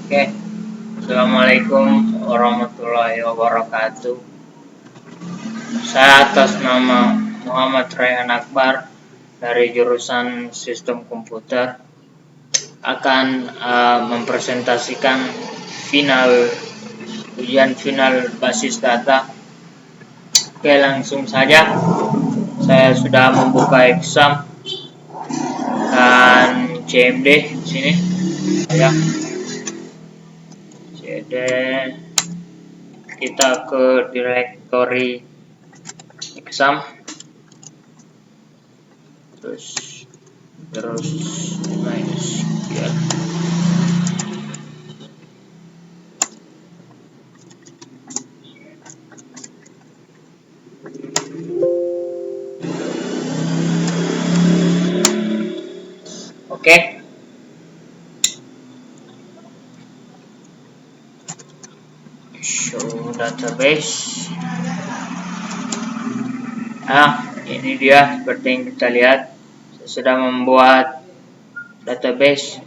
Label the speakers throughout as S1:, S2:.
S1: Oke, Assalamualaikum warahmatullahi wabarakatuh. Saya atas nama Muhammad Rayhan Akbar dari jurusan Sistem Komputer akan mempresentasikan ujian final basis data. Oke, langsung saja. Saya sudah membuka exam dan CMD di sini. Ya. Jadi kita ke directory exam, terus minus ya. Oke. Show database. Ini dia seperti yang kita lihat. Saya sudah membuat database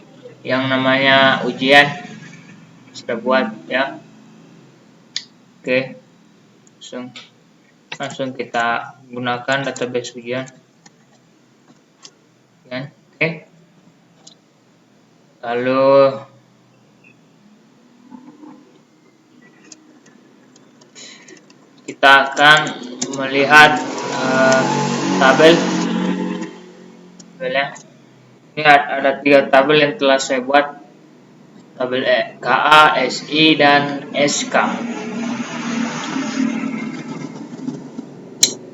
S1: yang namanya ujian. Sudah buat ya. Oke. Langsung kita gunakan database ujian. Oke. Lalu kita akan melihat tabel ya. Ini ada 3 tabel yang telah saya buat, tabel KA, SI, dan SK.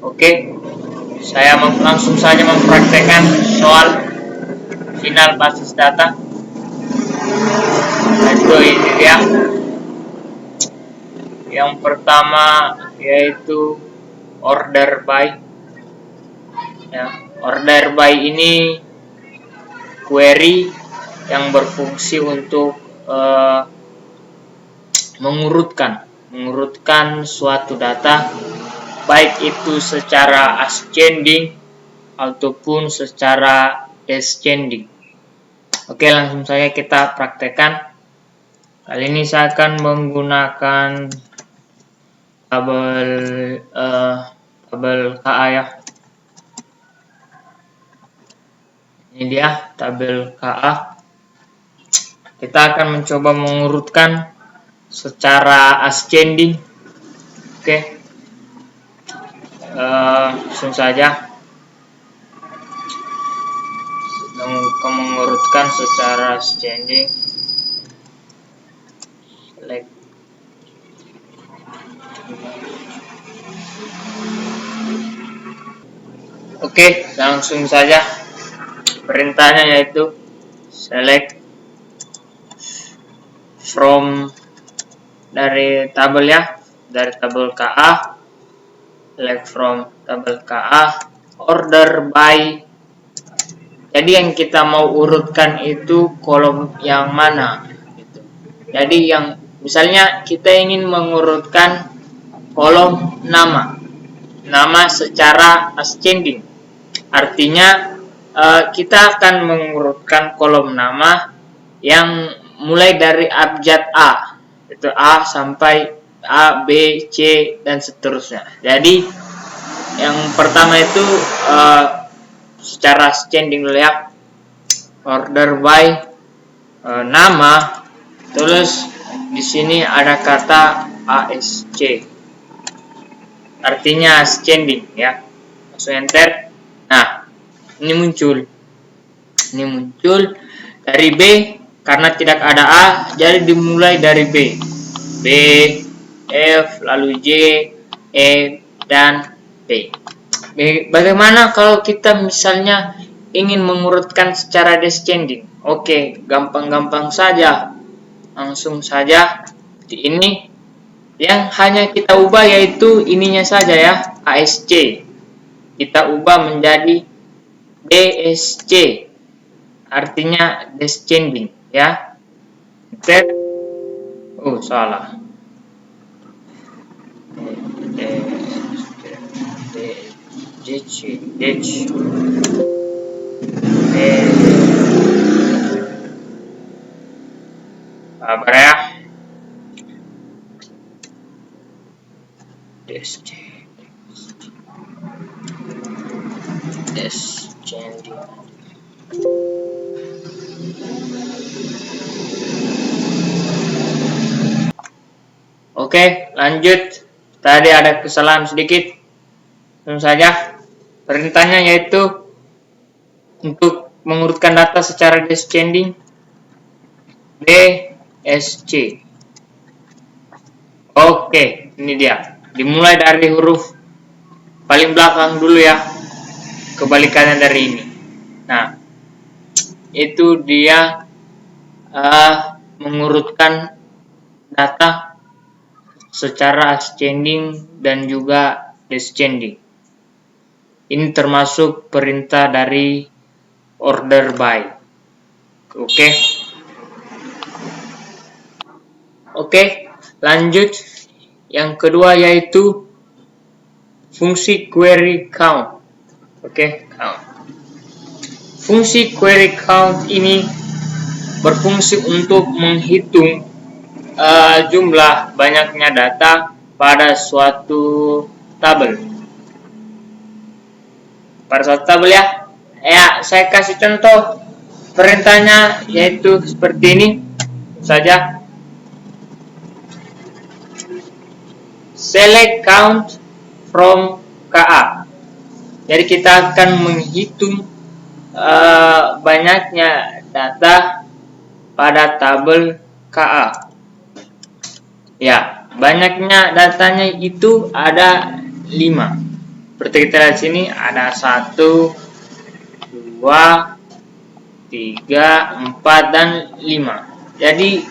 S1: Oke, saya langsung saja mempraktekkan soal final basis data. Itu ini dia. Yang pertama yaitu order by. Ya, order by ini query yang berfungsi untuk mengurutkan suatu data, baik itu secara ascending ataupun secara descending. Oke, langsung saja kita praktekkan. Kali ini saya akan menggunakan tabel KA ya. Ini dia tabel KA. Kita akan mencoba mengurutkan secara ascending. Oke. Langsung saja mengurutkan secara ascending. Select. Oke, langsung saja. Perintahnya yaitu select from dari tabel ya, dari tabel KA, select from tabel KA, order by. Jadi yang kita mau urutkan itu kolom yang mana gitu. Jadi yang misalnya kita ingin mengurutkan kolom nama secara ascending, artinya kita akan mengurutkan kolom nama yang mulai dari abjad A, itu A sampai A, B, C, dan seterusnya. Jadi yang pertama itu secara ascending dulu ya, order by nama, terus di sini ada kata ASC, artinya ascending ya. Langsung enter. Nah, ini muncul dari B karena tidak ada A, jadi dimulai dari B, F, lalu J, E, dan P. Bagaimana kalau kita misalnya ingin mengurutkan secara descending? Oke, gampang-gampang saja. Langsung saja di ini yang hanya kita ubah yaitu ininya saja ya, ASC. Kita ubah menjadi DSC, artinya descending ya. Oh, salah. Sabar ya. Descending. Oke, lanjut. Tadi ada kesalahan sedikit. Tentu saja. Perintahnya yaitu untuk mengurutkan data secara descending. DSC. Oke, ini dia. Dimulai dari huruf paling belakang dulu ya. Kebalikannya dari ini. Nah, itu dia mengurutkan data secara ascending dan juga descending. Ini termasuk perintah dari order by. Oke. Oke, lanjut. Yang kedua yaitu fungsi query count. Oke, count. Fungsi query count ini berfungsi untuk menghitung jumlah banyaknya data pada suatu tabel. Pada suatu tabel ya. Ya, saya kasih contoh perintahnya yaitu seperti ini saja. Select count from KA. Jadi kita akan menghitung banyaknya data pada tabel KA. Ya, banyaknya datanya itu ada 5. Seperti kita lihat sini ada 1, 2, 3, 4, dan 5. Jadi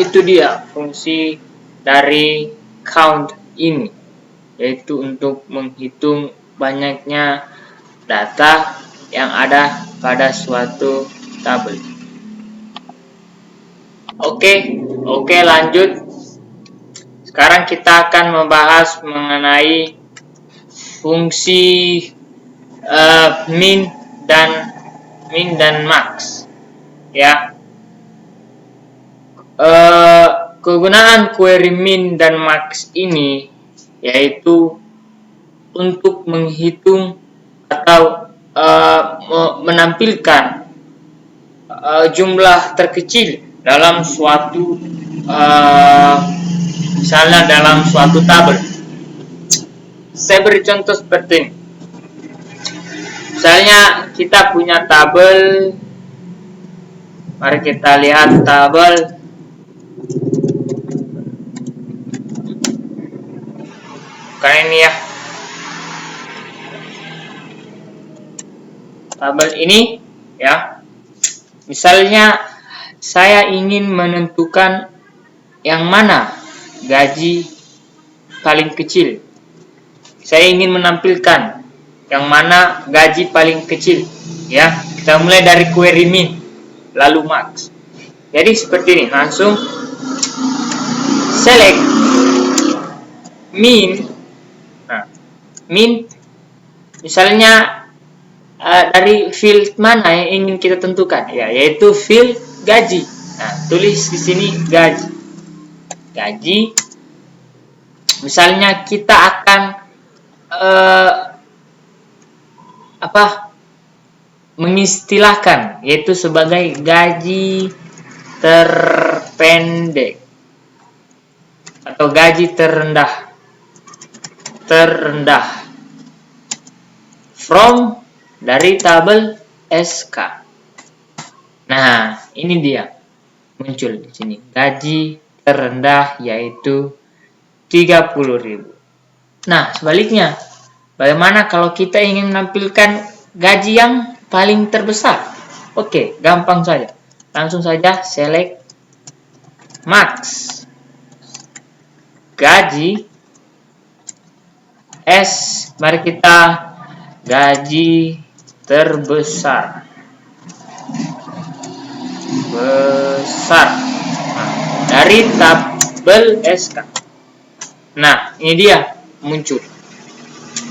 S1: itu dia fungsi dari count ini, yaitu untuk menghitung banyaknya data yang ada pada suatu tabel. Oke, lanjut. Sekarang kita akan membahas mengenai fungsi min dan max. Ya. Kegunaan query min dan max ini yaitu untuk menghitung atau menampilkan jumlah terkecil dalam suatu misalnya dalam suatu tabel. Saya beri contoh seperti ini. Misalnya kita punya tabel. Mari kita lihat tabel. Bukan ini ya. Tabel ini ya. Misalnya saya ingin menentukan yang mana gaji paling kecil. Saya ingin menampilkan yang mana gaji paling kecil. Ya, kita mulai dari query min, lalu max. Jadi seperti ini, langsung select min. Nah, min misalnya dari field mana yang ingin kita tentukan? Ya, yaitu field gaji. Nah, tulis di sini gaji. Gaji. Misalnya kita akan mengistilahkan yaitu sebagai gaji terpendek atau gaji terendah from dari tabel SK. Nah, ini dia muncul di sini gaji terendah yaitu 30.000. Nah, sebaliknya, bagaimana kalau kita ingin menampilkan gaji yang paling terbesar? Oke, gampang saja. Langsung saja select max. Gaji S, mari kita gaji terbesar. Besar. Nah, dari tabel SK. Nah, ini dia muncul.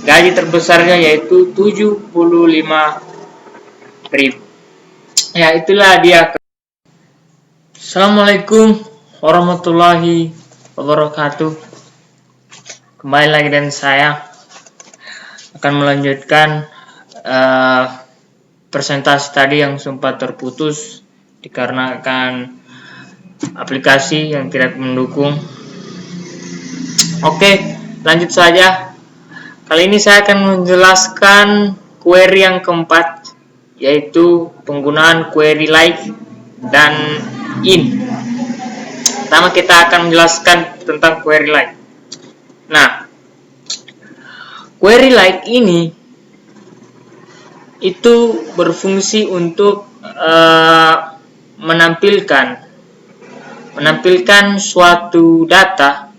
S1: Gaji terbesarnya yaitu 75.000. Ya, itulah dia. Assalamualaikum warahmatullahi wabarakatuh. Kembali lagi dan saya akan melanjutkan presentasi tadi yang sempat terputus dikarenakan aplikasi yang tidak mendukung. Oke, lanjut saja. Kali ini saya akan menjelaskan query yang keempat, yaitu penggunaan query like dan in. Pertama kita akan menjelaskan tentang query like. Nah, query like ini itu berfungsi untuk menampilkan suatu data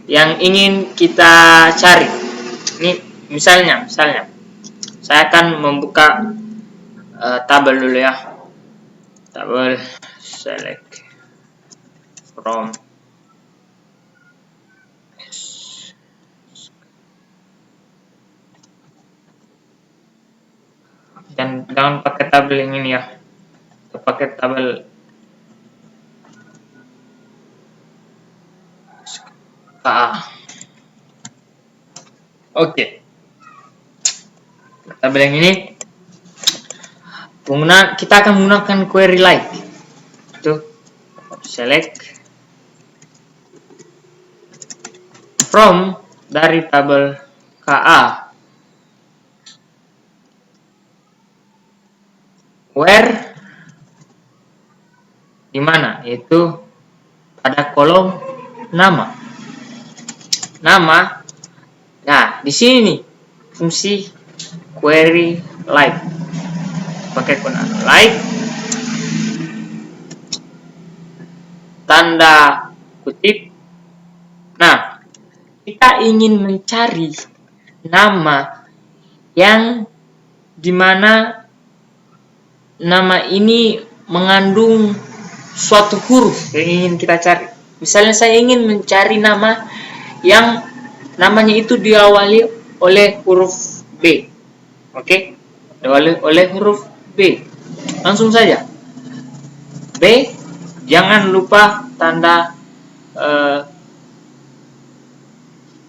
S1: yang ingin kita cari. Ini misalnya saya akan membuka tabel dulu ya. Tabel select from dan jangan pakai tabel yang ini ya, pakai tabel KA. Oke, tabel yang ini kita akan menggunakan query like. Itu select from dari tabel KA, where di mana, yaitu pada kolom nama. Nah, di sini nih fungsi query like. Pakai penggunaan like, tanda kutip. Nah, kita ingin mencari nama yang dimana nama ini mengandung suatu huruf yang ingin kita cari. Misalnya saya ingin mencari nama yang namanya itu diawali oleh huruf B. Oke? Diawali oleh huruf B. Langsung saja. B, jangan lupa tanda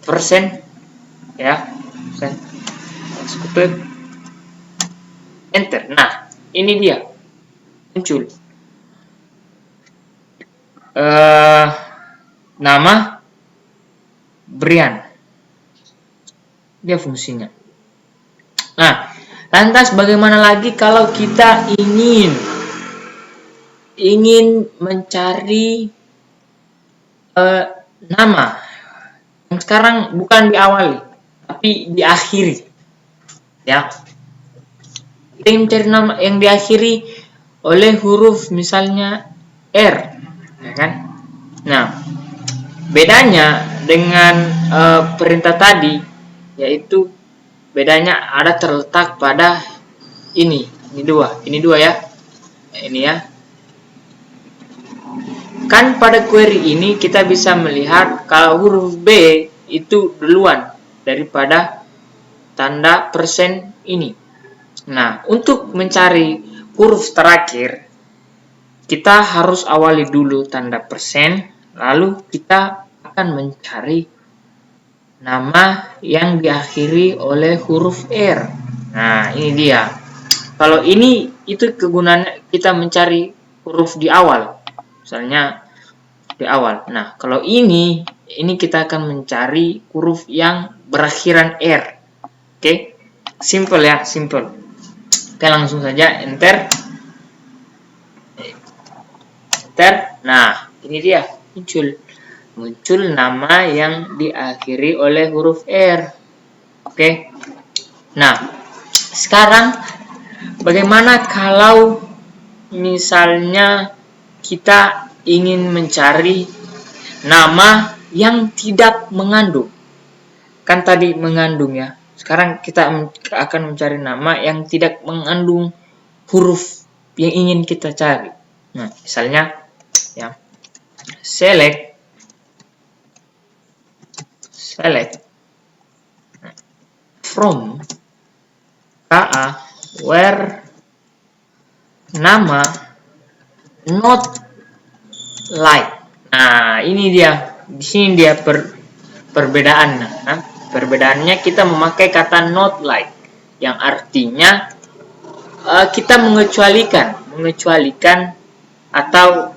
S1: persen ya. Enter. Nah, ini dia muncul nama Brian, dia fungsinya. Nah, lantas bagaimana lagi kalau kita ingin mencari nama yang sekarang bukan diawali tapi diakhiri ya. Kita ingin mencari nama yang diakhiri oleh huruf misalnya R, ya kan? Nah, bedanya dengan perintah tadi, yaitu bedanya ada terletak pada ini dua ya. Ini ya. Kan pada query ini kita bisa melihat kalau huruf B itu duluan daripada tanda persen ini. Nah, untuk mencari huruf terakhir, kita harus awali dulu tanda persen, lalu kita akan mencari nama yang diakhiri oleh huruf R. Nah, ini dia. Kalau ini itu kegunaannya kita mencari huruf di awal. Misalnya di awal. Nah, kalau ini kita akan mencari huruf yang berakhiran R. Oke? Simple ya, simple. Oke, langsung saja enter. Nah, ini dia muncul nama yang diakhiri oleh huruf R. Oke. Nah, sekarang bagaimana kalau misalnya kita ingin mencari nama yang tidak mengandung? Kan tadi mengandung ya. Sekarang kita akan mencari nama yang tidak mengandung huruf yang ingin kita cari. Nah, misalnya ya, select from KA where nama not like. Nah, ini dia. Di sini dia perbedaannya. Nah, perbedaannya kita memakai kata not like yang artinya kita mengecualikan atau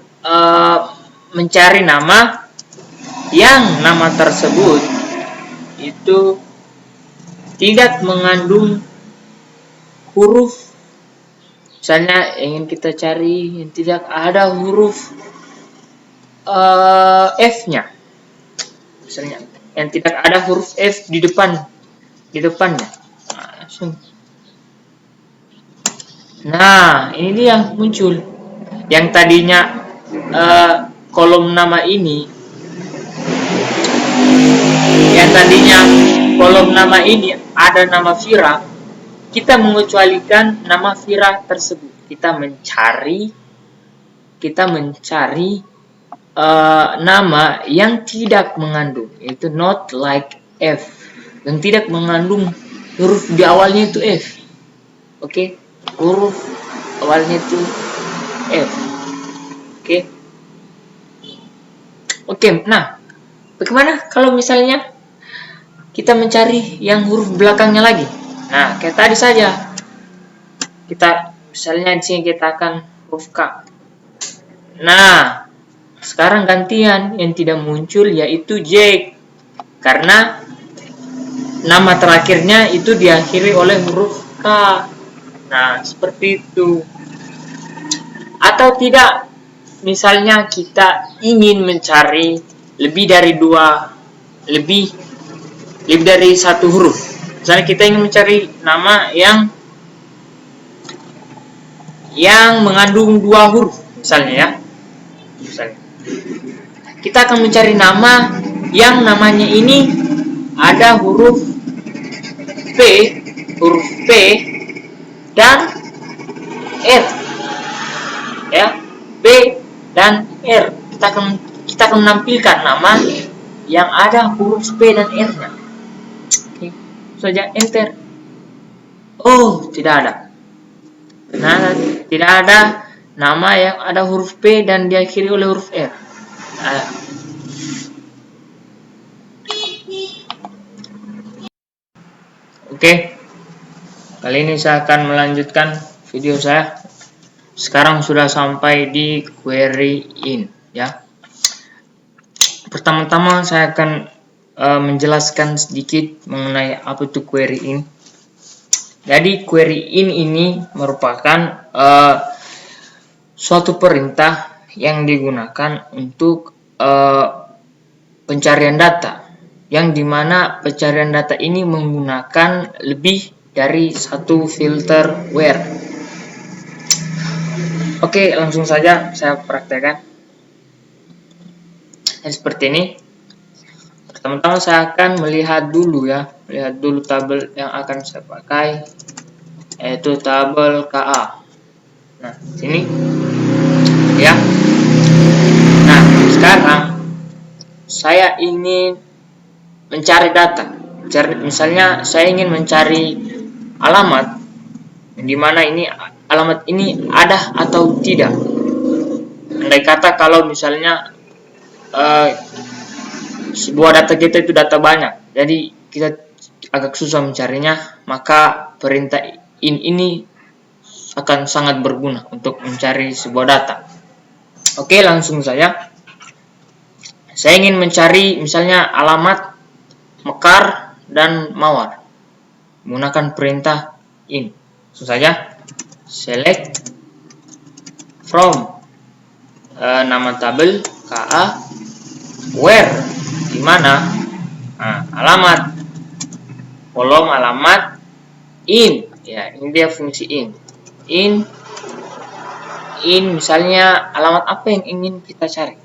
S1: mencari nama yang nama tersebut itu tidak mengandung huruf. Misalnya ingin kita cari yang tidak ada huruf F-nya, misalnya yang tidak ada huruf F di depannya. Nah, ini dia yang muncul. Yang tadinya kolom nama ini, ada nama Vira, kita mengecualikan nama Vira tersebut. Kita mencari nama yang tidak mengandung, yaitu not like F, dan tidak mengandung huruf di awalnya itu F. Oke, huruf awalnya itu F. Oke. Nah, bagaimana kalau misalnya kita mencari yang huruf belakangnya lagi? Nah, kayak tadi saja. Kita misalnya di sini kita akan huruf K. Nah, sekarang gantian yang tidak muncul yaitu J, karena nama terakhirnya itu diakhiri oleh huruf K. Nah, seperti itu. Atau tidak, misalnya kita ingin mencari lebih dari satu huruf. Misalnya kita ingin mencari nama yang mengandung 2 huruf, misalnya. Kita akan mencari nama yang namanya ini ada huruf P dan R, ya, B dan R. Kita akan menampilkan nama yang ada huruf P dan R-nya. Oke, saja enter. Oh, tidak ada. Nah, tidak ada nama yang ada huruf P dan diakhiri oleh huruf R. Oke, kali ini saya akan melanjutkan video saya. Sekarang sudah sampai di query in, ya. Pertama-tama saya akan menjelaskan sedikit mengenai apa itu query in. Jadi query in ini merupakan suatu perintah yang digunakan untuk pencarian data, yang dimana pencarian data ini menggunakan lebih dari satu filter where. Oke, langsung saja saya praktekkan. Seperti ini. Pertama-tama saya akan melihat dulu tabel yang akan saya pakai, yaitu tabel KA. Nah, sini ya. Nah, sekarang saya ingin mencari data. Misalnya saya ingin mencari alamat, di mana ini alamat ini ada atau tidak. Andai kata kalau misalnya sebuah data kita itu data banyak, jadi kita agak susah mencarinya, maka perintah in ini akan sangat berguna untuk mencari sebuah data. Oke, langsung saja. Saya ingin mencari misalnya alamat Mekar dan Mawar menggunakan perintah in. Langsung saja select from nama tabel KA where, di mana alamat, kolom alamat, in, ya, ini dia fungsi in misalnya alamat apa yang ingin kita cari.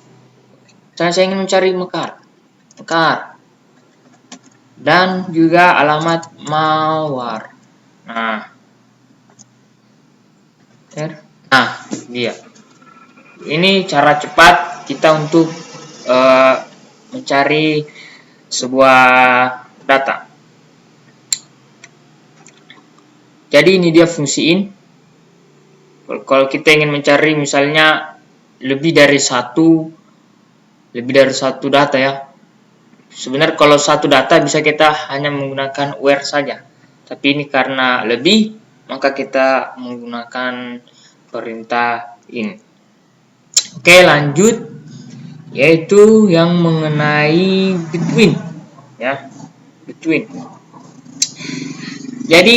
S1: Misalnya saya ingin mencari Mekar dan juga alamat Mawar. Nah, dia. Ini cara cepat kita untuk mencari sebuah data. Jadi ini dia fungsi in. Kalau kita ingin mencari misalnya lebih dari satu data ya. Sebenarnya kalau satu data bisa kita hanya menggunakan where saja, tapi ini karena lebih, maka kita menggunakan perintah in. Oke, lanjut, yaitu yang mengenai between ya, between. Jadi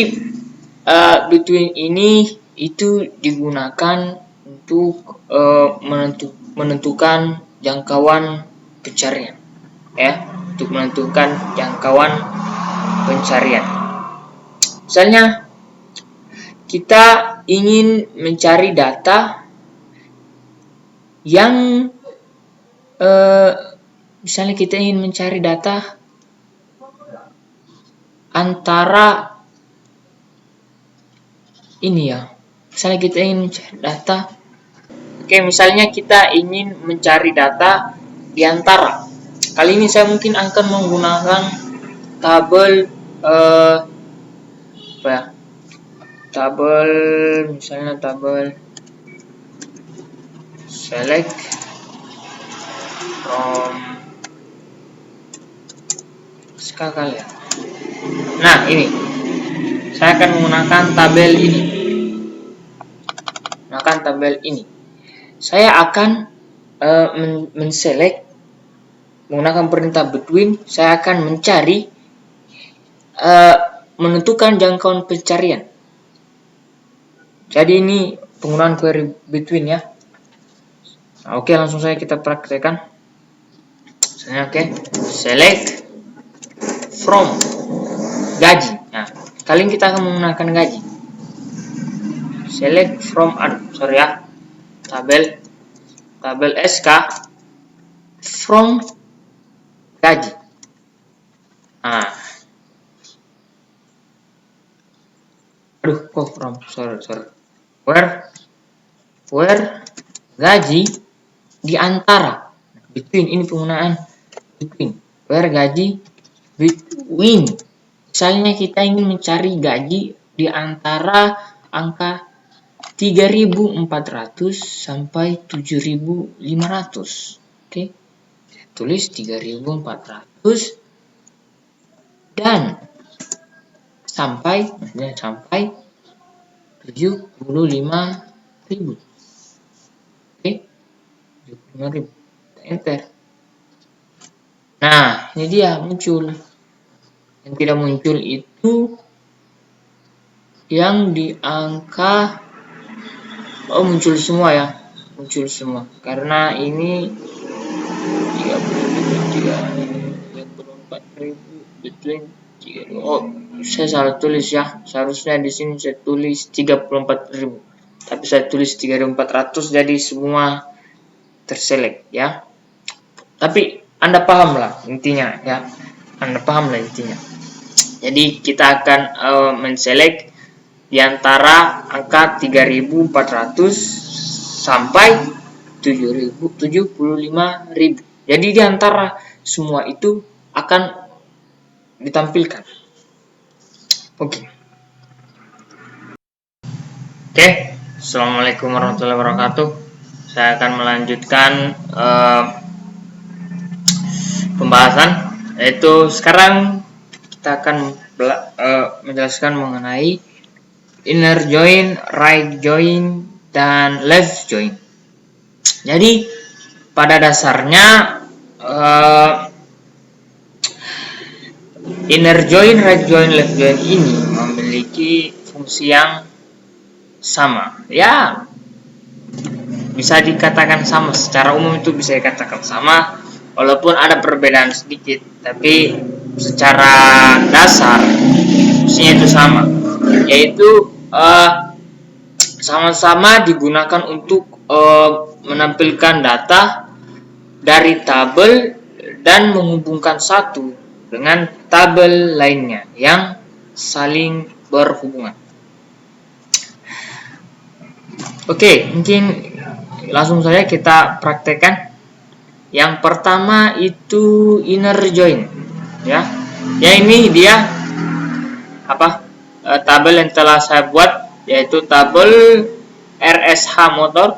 S1: between ini itu digunakan untuk menentukan jangkauan pencarian ya, untuk menentukan jangkauan pencarian. Misalnya kita ingin mencari data yang misalnya kita ingin mencari data antara ini ya. Misalnya kita ingin mencari data. Oke, misalnya kita ingin mencari data di antara. Kali ini saya mungkin akan menggunakan tabel apa ya? Tabel, misalnya tabel select from sekali ya. Nah, ini saya akan menggunakan tabel ini. Saya akan men-select menggunakan perintah between. Saya akan mencari menentukan jangkauan pencarian. Jadi ini penggunaan query between ya. Nah, oke, langsung saja kita praktekkan. Misalnya select from gaji. Nah, kali ini kita akan menggunakan gaji. Select from tabel SK from gaji. Nah, from sorry. Where gaji di antara. Between, ini penggunaan between. Where gaji between. Misalnya kita ingin mencari gaji di antara angka 3.400 sampai 7.500. Oke. Saya tulis 3.400 dan sampai 75.000. Oke. 75.000. Enter. Nah, ini dia muncul. Yang tidak muncul itu yang di angka muncul semua ya. Muncul semua. Karena ini 34.000 between 3. Saya salah tulis ya. Seharusnya di sini saya tulis 34.000. Tapi saya tulis 3.400, jadi semua terselect ya. Tapi Anda paham lah intinya ya. Jadi kita akan men-select di antara angka 3.400 sampai 75.000. Jadi di antara semua itu akan ditampilkan. Oke. Assalamualaikum warahmatullahi wabarakatuh. Saya akan melanjutkan pembahasan, yaitu sekarang kita akan menjelaskan mengenai inner join, right join, dan left join. Jadi pada dasarnya inner join, right join, left join ini memiliki fungsi yang sama ya. Bisa dikatakan sama, secara umum itu bisa dikatakan sama, walaupun ada perbedaan sedikit, tapi secara dasar fungsinya itu sama, yaitu sama-sama digunakan untuk menampilkan data dari tabel dan menghubungkan satu dengan tabel lainnya yang saling berhubungan. Oke, mungkin langsung saja kita praktekkan. Yang pertama itu inner join ya. Ya, ini dia tabel yang telah saya buat, yaitu tabel RSH motor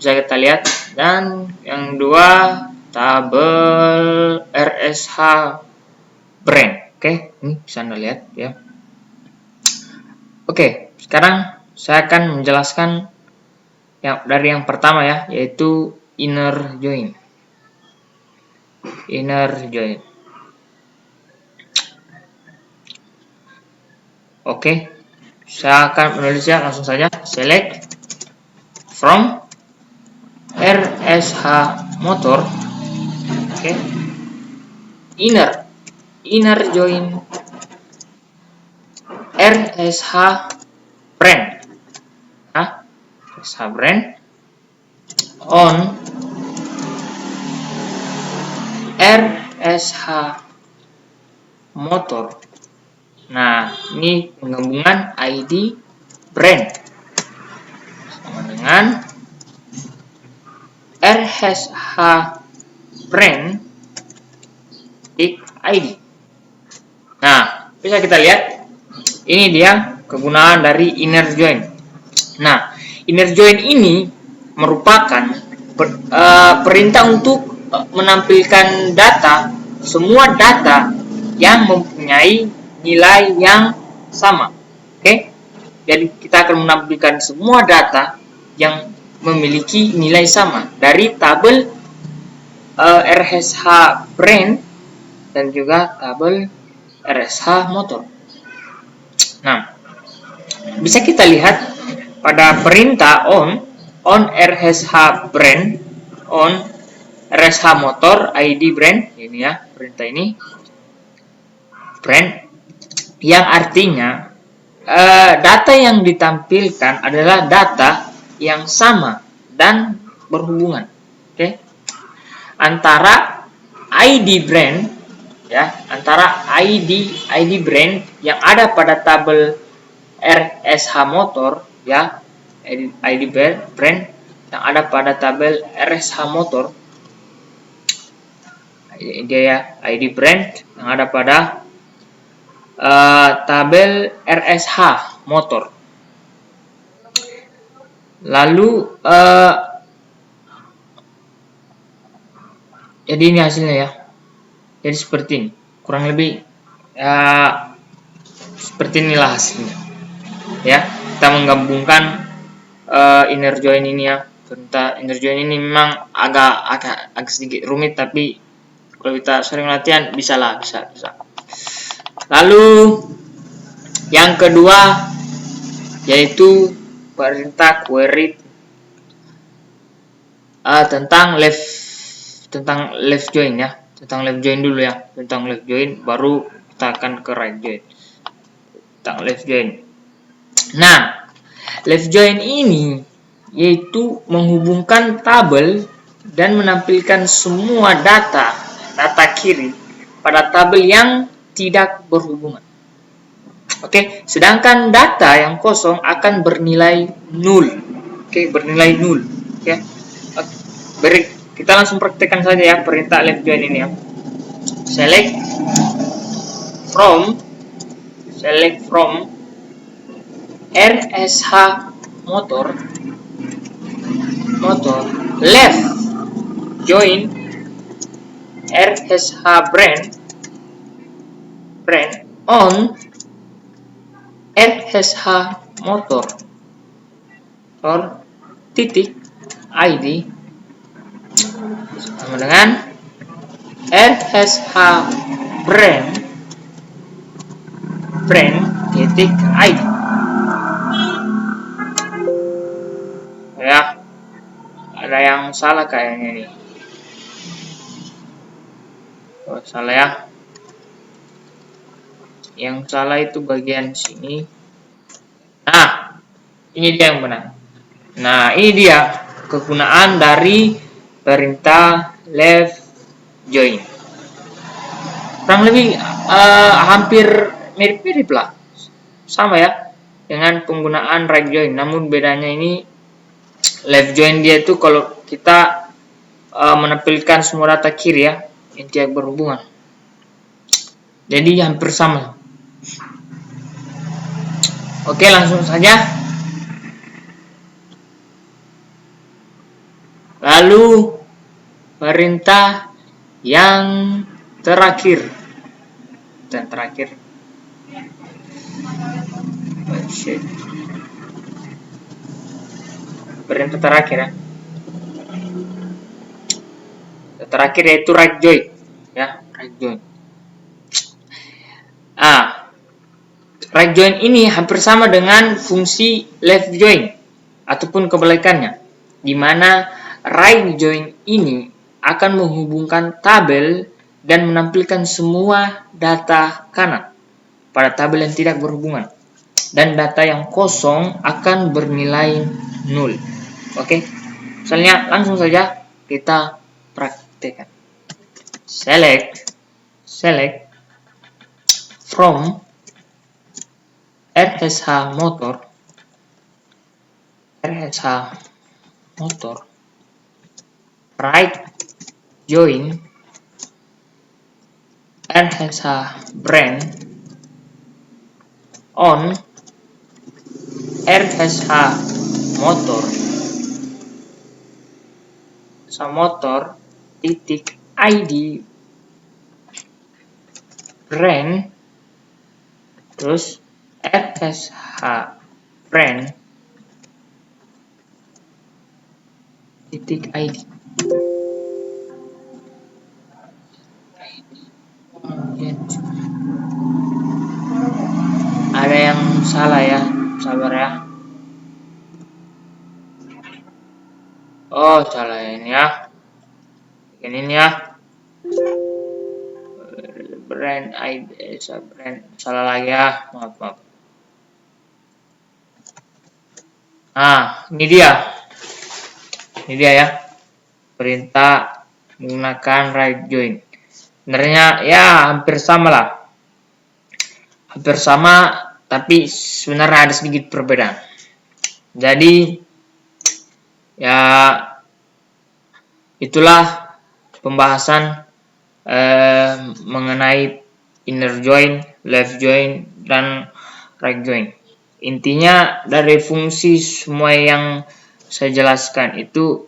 S1: bisa kita lihat. Dan yang dua tabel RSH brand. Oke, ini bisa Anda lihat ya. Oke, sekarang saya akan menjelaskan dari yang pertama ya, yaitu inner join. Oke, saya akan menulisnya langsung saja. Select from RSH motor. Oke, inner join RSH brand. RSH brand on RSH motor. Nah, ini penggabungan ID brand sama dengan RSH brand ID. Nah, bisa kita lihat ini dia kegunaan dari inner join. Nah, inner join ini merupakan perintah untuk menampilkan semua data yang mempunyai nilai yang sama. Oke, jadi kita akan menampilkan semua data yang memiliki nilai sama dari tabel RSH brand dan juga tabel RSH motor. Nah, bisa kita lihat pada perintah on RSH brand on RSH motor ID brand, ini ya perintah ini brand, yang artinya data yang ditampilkan adalah data yang sama dan berhubungan. Oke, antara ID brand ya, antara ID brand yang ada pada tabel RSH motor ya, ID brand yang ada pada tabel RSH motor, dia ya ID brand yang ada pada tabel RSH motor. Lalu jadi ini hasilnya ya. Jadi seperti ini, kurang lebih seperti inilah hasilnya. Ya, kita menggabungkan inner join ini ya. Perintah inner join ini memang agak sedikit rumit, tapi kalau kita sering latihan bisa. Lalu yang kedua yaitu perintah query tentang left join ya. Tentang left join dulu ya. Tentang left join baru kita akan ke right join. Tentang left join. Nah, left join ini yaitu menghubungkan tabel dan menampilkan semua data kiri pada tabel yang tidak berhubungan. Oke, sedangkan data yang kosong akan bernilai nul. Oke, bernilai nul. Oke. Kita langsung praktekkan saja ya perintah left join ini ya. Select from RSH motor left join RSH brand on RSH motor titik ID sama dengan RSH brand titik ID ya. Ada yang salah kayaknya nih. Salah ya. Yang salah itu bagian sini. Nah, ini dia yang benar. Nah, ini dia kegunaan dari perintah left join. Kurang lebih hampir mirip-mirip lah. Sama ya dengan penggunaan right join. Namun bedanya ini left join dia itu kalau kita menampilkan semua data kiri ya, yang tidak berhubungan. Jadi hampir sama. Oke, langsung saja. Lalu perintah yang terakhir. Perintah terakhir ya. Terakhir yaitu right join ya, right join. Right join ini hampir sama dengan fungsi left join ataupun kebalikannya, di mana right join ini akan menghubungkan tabel dan menampilkan semua data kanan pada tabel yang tidak berhubungan, dan data yang kosong akan bernilai 0. Oke, misalnya langsung saja kita praktekkan. Select from RSH motor right join RSH brand on RSH motor titik ID brand, terus RSH brand titik ID. Ada yang salah ya, sabar ya. Oh, salah ini ya. Ini ya. Brand ID, brand salah lagi ya. Maaf. Ini dia ya. Perintah menggunakan right join. Sebenarnya ya hampir sama lah. Hampir sama, tapi sebenarnya ada sedikit perbedaan. Jadi ya itulah pembahasan mengenai inner join, left join, dan right join. Intinya dari fungsi semua yang saya jelaskan itu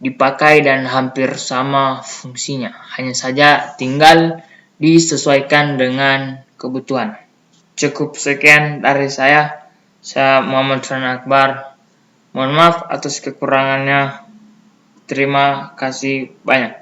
S1: dipakai dan hampir sama fungsinya. Hanya saja tinggal disesuaikan dengan kebutuhan. Cukup sekian dari saya. Saya Muhammad Rana Akbar. Mohon maaf atas kekurangannya. Terima kasih banyak.